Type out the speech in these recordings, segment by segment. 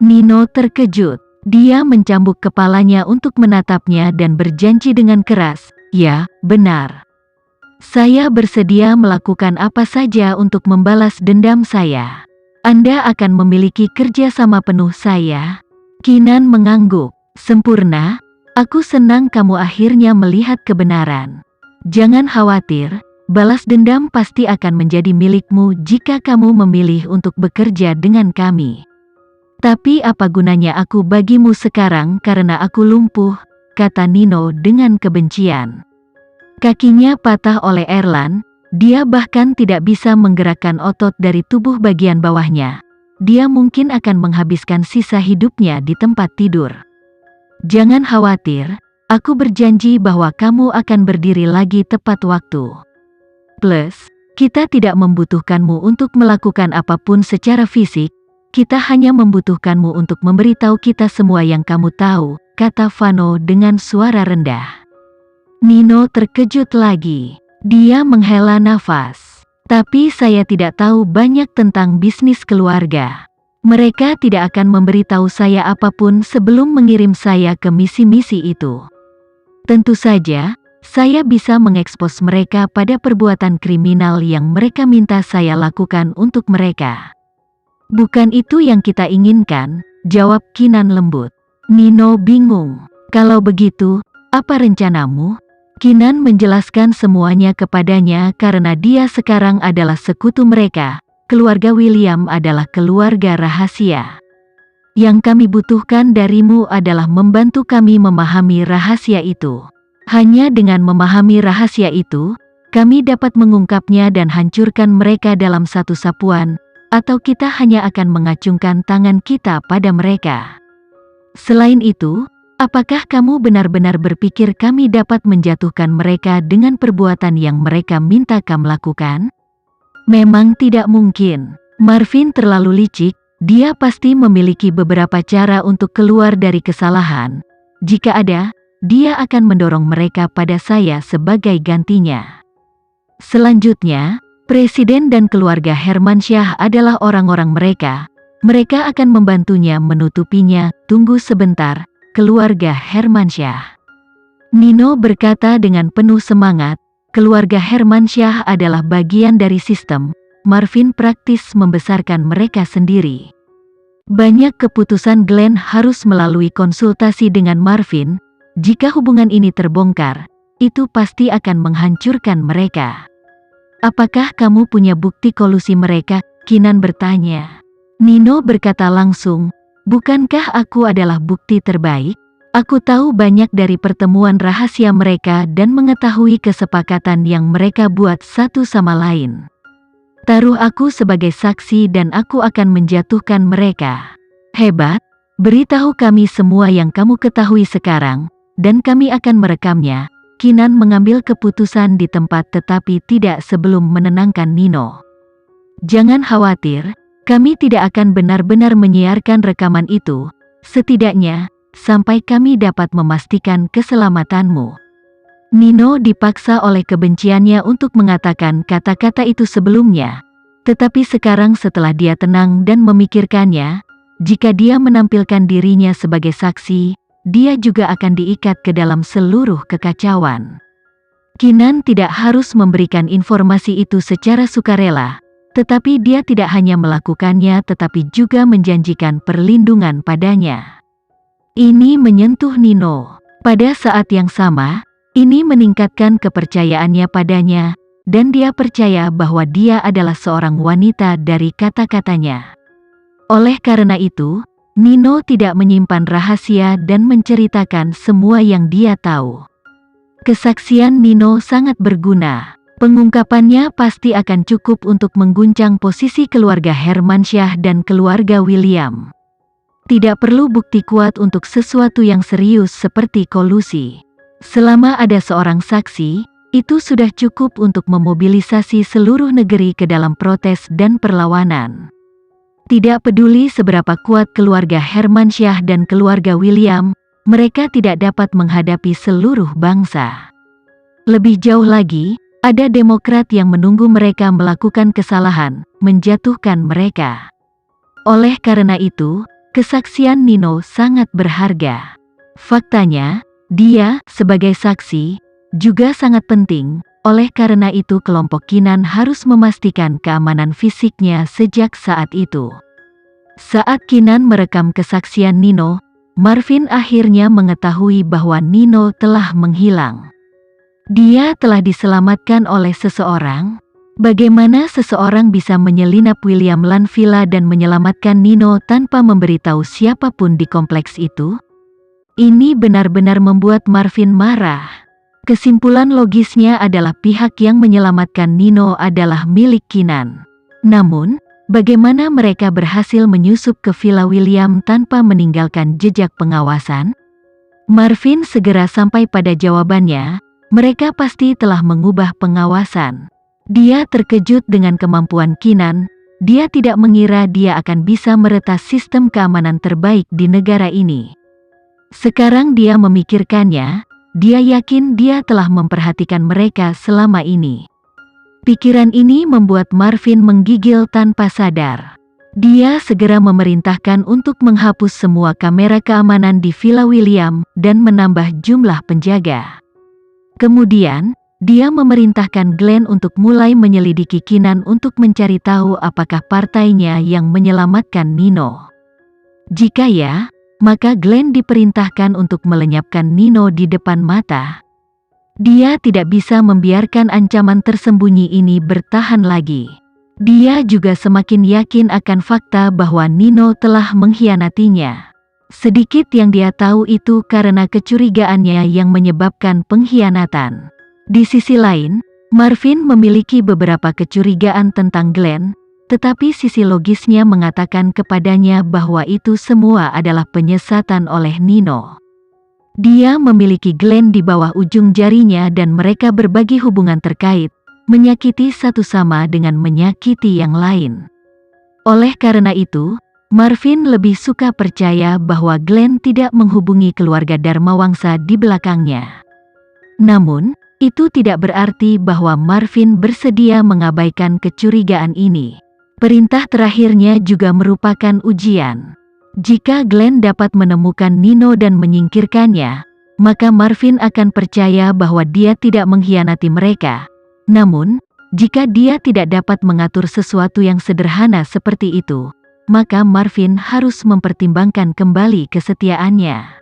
Nino terkejut. Dia mencambuk kepalanya untuk menatapnya dan berjanji dengan keras, "Ya, benar. Saya bersedia melakukan apa saja untuk membalas dendam saya. Anda akan memiliki kerjasama penuh saya." Kinan mengangguk. "Sempurna. Aku senang kamu akhirnya melihat kebenaran. Jangan khawatir, balas dendam pasti akan menjadi milikmu jika kamu memilih untuk bekerja dengan kami. Tapi apa gunanya aku bagimu sekarang karena aku lumpuh," kata Nino dengan kebencian. Kakinya patah oleh Erlan, dia bahkan tidak bisa menggerakkan otot dari tubuh bagian bawahnya. Dia mungkin akan menghabiskan sisa hidupnya di tempat tidur. "Jangan khawatir, aku berjanji bahwa kamu akan berdiri lagi tepat waktu. Plus, kita tidak membutuhkanmu untuk melakukan apapun secara fisik, kita hanya membutuhkanmu untuk memberitahu kita semua yang kamu tahu," kata Vano dengan suara rendah. Nino terkejut lagi. Dia menghela nafas. "Tapi saya tidak tahu banyak tentang bisnis keluarga. Mereka tidak akan memberitahu saya apapun sebelum mengirim saya ke misi-misi itu. Tentu saja, saya bisa mengekspos mereka pada perbuatan kriminal yang mereka minta saya lakukan untuk mereka." "Bukan itu yang kita inginkan," jawab Kinan lembut. Nino bingung. "Kalau begitu, apa rencanamu?" Kinan menjelaskan semuanya kepadanya karena dia sekarang adalah sekutu mereka. Keluarga William adalah keluarga rahasia. "Yang kami butuhkan darimu adalah membantu kami memahami rahasia itu. Hanya dengan memahami rahasia itu, kami dapat mengungkapnya dan hancurkan mereka dalam satu sapuan, atau kita hanya akan mengacungkan tangan kita pada mereka. Selain itu, apakah kamu benar-benar berpikir kami dapat menjatuhkan mereka dengan perbuatan yang mereka minta kamu lakukan? Memang tidak mungkin. Marvin terlalu licik, dia pasti memiliki beberapa cara untuk keluar dari kesalahan. Jika ada, dia akan mendorong mereka pada saya sebagai gantinya. Selanjutnya, Presiden dan keluarga Hermansyah adalah orang-orang mereka. Mereka akan membantunya menutupinya." "Tunggu sebentar, keluarga Hermansyah," Nino berkata dengan penuh semangat. Keluarga Hermansyah adalah bagian dari sistem. Marvin praktis membesarkan mereka sendiri. Banyak keputusan Glenn harus melalui konsultasi dengan Marvin. Jika hubungan ini terbongkar, itu pasti akan menghancurkan mereka. "Apakah kamu punya bukti kolusi mereka?" Kinan bertanya. Nino berkata langsung, "Bukankah aku adalah bukti terbaik? Aku tahu banyak dari pertemuan rahasia mereka dan mengetahui kesepakatan yang mereka buat satu sama lain. Taruh aku sebagai saksi dan aku akan menjatuhkan mereka." "Hebat, beritahu kami semua yang kamu ketahui sekarang, dan kami akan merekamnya." Kinan mengambil keputusan di tempat tetapi tidak sebelum menenangkan Nino. "Jangan khawatir, kami tidak akan benar-benar menyiarkan rekaman itu, setidaknya, sampai kami dapat memastikan keselamatanmu." Nino dipaksa oleh kebenciannya untuk mengatakan kata-kata itu sebelumnya. Tetapi sekarang setelah dia tenang dan memikirkannya, jika dia menampilkan dirinya sebagai saksi, dia juga akan diikat ke dalam seluruh kekacauan. Kinan tidak harus memberikan informasi itu secara sukarela, tetapi dia tidak hanya melakukannya tetapi juga menjanjikan perlindungan padanya. Ini menyentuh Nino. Pada saat yang sama, ini meningkatkan kepercayaannya padanya, dan dia percaya bahwa dia adalah seorang wanita dari kata-katanya. Oleh karena itu, Nino tidak menyimpan rahasia dan menceritakan semua yang dia tahu. Kesaksian Nino sangat berguna. Pengungkapannya pasti akan cukup untuk mengguncang posisi keluarga Hermansyah dan keluarga William. Tidak perlu bukti kuat untuk sesuatu yang serius seperti kolusi. Selama ada seorang saksi, itu sudah cukup untuk memobilisasi seluruh negeri ke dalam protes dan perlawanan. Tidak peduli seberapa kuat keluarga Hermansyah dan keluarga William, mereka tidak dapat menghadapi seluruh bangsa. Lebih jauh lagi, ada Demokrat yang menunggu mereka melakukan kesalahan, menjatuhkan mereka. Oleh karena itu, kesaksian Nino sangat berharga. Faktanya, dia, sebagai saksi, juga sangat penting. Oleh karena itu kelompok Kinan harus memastikan keamanan fisiknya sejak saat itu. Saat Kinan merekam kesaksian Nino, Marvin akhirnya mengetahui bahwa Nino telah menghilang. Dia telah diselamatkan oleh seseorang. Bagaimana seseorang bisa menyelinap William Land Villa dan menyelamatkan Nino tanpa memberitahu siapapun di kompleks itu? Ini benar-benar membuat Marvin marah. Kesimpulan logisnya adalah pihak yang menyelamatkan Nino adalah milik Kinan. Namun, bagaimana mereka berhasil menyusup ke Villa William tanpa meninggalkan jejak pengawasan? Marvin segera sampai pada jawabannya, mereka pasti telah mengubah pengawasan. Dia terkejut dengan kemampuan Kinan. Dia tidak mengira dia akan bisa meretas sistem keamanan terbaik di negara ini. Sekarang dia memikirkannya, dia yakin dia telah memperhatikan mereka selama ini. Pikiran ini membuat Marvin menggigil tanpa sadar. Dia segera memerintahkan untuk menghapus semua kamera keamanan di Villa William dan menambah jumlah penjaga. Kemudian, dia memerintahkan Glenn untuk mulai menyelidiki Kinan untuk mencari tahu apakah partainya yang menyelamatkan Nino. Jika ya, maka Glenn diperintahkan untuk melenyapkan Nino di depan mata. Dia tidak bisa membiarkan ancaman tersembunyi ini bertahan lagi. Dia juga semakin yakin akan fakta bahwa Nino telah mengkhianatinya. Sedikit yang dia tahu itu karena kecurigaannya yang menyebabkan pengkhianatan. Di sisi lain, Marvin memiliki beberapa kecurigaan tentang Glenn, tetapi sisi logisnya mengatakan kepadanya bahwa itu semua adalah penyesatan oleh Nino. Dia memiliki Glenn di bawah ujung jarinya dan mereka berbagi hubungan terkait, menyakiti satu sama dengan menyakiti yang lain. Oleh karena itu, Marvin lebih suka percaya bahwa Glenn tidak menghubungi keluarga Dharmawangsa di belakangnya. Namun, itu tidak berarti bahwa Marvin bersedia mengabaikan kecurigaan ini. Perintah terakhirnya juga merupakan ujian. Jika Glenn dapat menemukan Nino dan menyingkirkannya, maka Marvin akan percaya bahwa dia tidak mengkhianati mereka. Namun, jika dia tidak dapat mengatur sesuatu yang sederhana seperti itu, maka Marvin harus mempertimbangkan kembali kesetiaannya.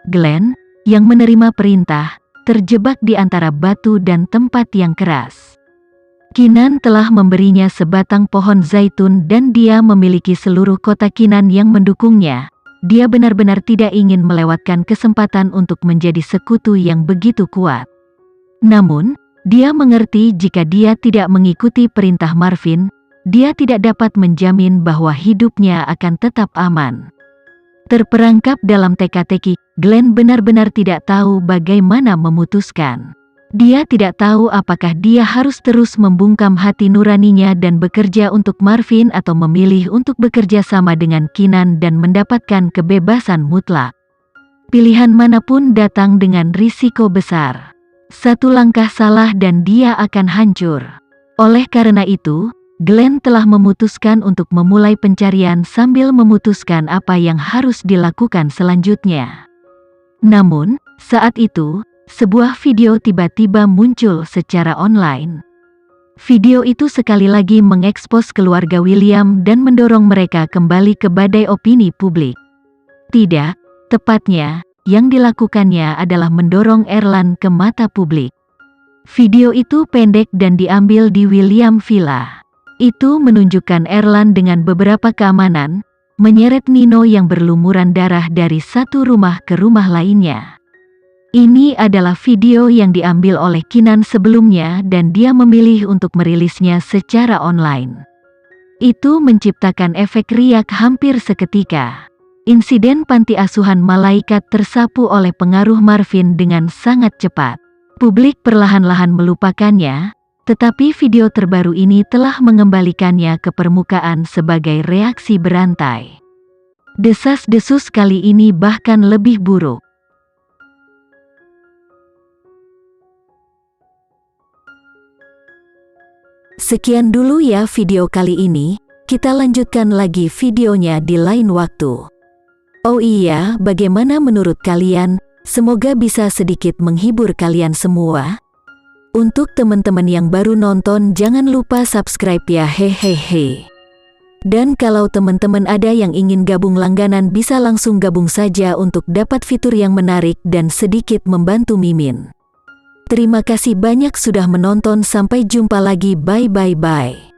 Glenn, yang menerima perintah, terjebak di antara batu dan tempat yang keras. Kinan telah memberinya sebatang pohon zaitun dan dia memiliki seluruh kota Kinan yang mendukungnya. Dia benar-benar tidak ingin melewatkan kesempatan untuk menjadi sekutu yang begitu kuat. Namun, dia mengerti jika dia tidak mengikuti perintah Marvin, dia tidak dapat menjamin bahwa hidupnya akan tetap aman. Terperangkap dalam teka-teki, Glenn benar-benar tidak tahu bagaimana memutuskan. Dia tidak tahu apakah dia harus terus membungkam hati nuraninya dan bekerja untuk Marvin atau memilih untuk bekerja sama dengan Kinan dan mendapatkan kebebasan mutlak. Pilihan manapun datang dengan risiko besar. Satu langkah salah dan dia akan hancur. Oleh karena itu, Glenn telah memutuskan untuk memulai pencarian sambil memutuskan apa yang harus dilakukan selanjutnya. Namun, saat itu, sebuah video tiba-tiba muncul secara online. Video itu sekali lagi mengekspos keluarga William dan mendorong mereka kembali ke badai opini publik. Tidak, tepatnya, yang dilakukannya adalah mendorong Erland ke mata publik. Video itu pendek dan diambil di William Villa. Itu menunjukkan Erland dengan beberapa keamanan, menyeret Nino yang berlumuran darah dari satu rumah ke rumah lainnya. Ini adalah video yang diambil oleh Kinan sebelumnya dan dia memilih untuk merilisnya secara online. Itu menciptakan efek riak hampir seketika. Insiden panti asuhan malaikat tersapu oleh pengaruh Marvin dengan sangat cepat. Publik perlahan-lahan melupakannya, tetapi video terbaru ini telah mengembalikannya ke permukaan sebagai reaksi berantai. Desas-desus kali ini bahkan lebih buruk. Sekian dulu ya video kali ini, kita lanjutkan lagi videonya di lain waktu. Oh iya, bagaimana menurut kalian? Semoga bisa sedikit menghibur kalian semua. Untuk teman-teman yang baru nonton, jangan lupa subscribe ya, hehehe. Dan kalau teman-teman ada yang ingin gabung langganan, bisa langsung gabung saja untuk dapat fitur yang menarik dan sedikit membantu Mimin. Terima kasih banyak sudah menonton, sampai jumpa lagi, bye bye bye.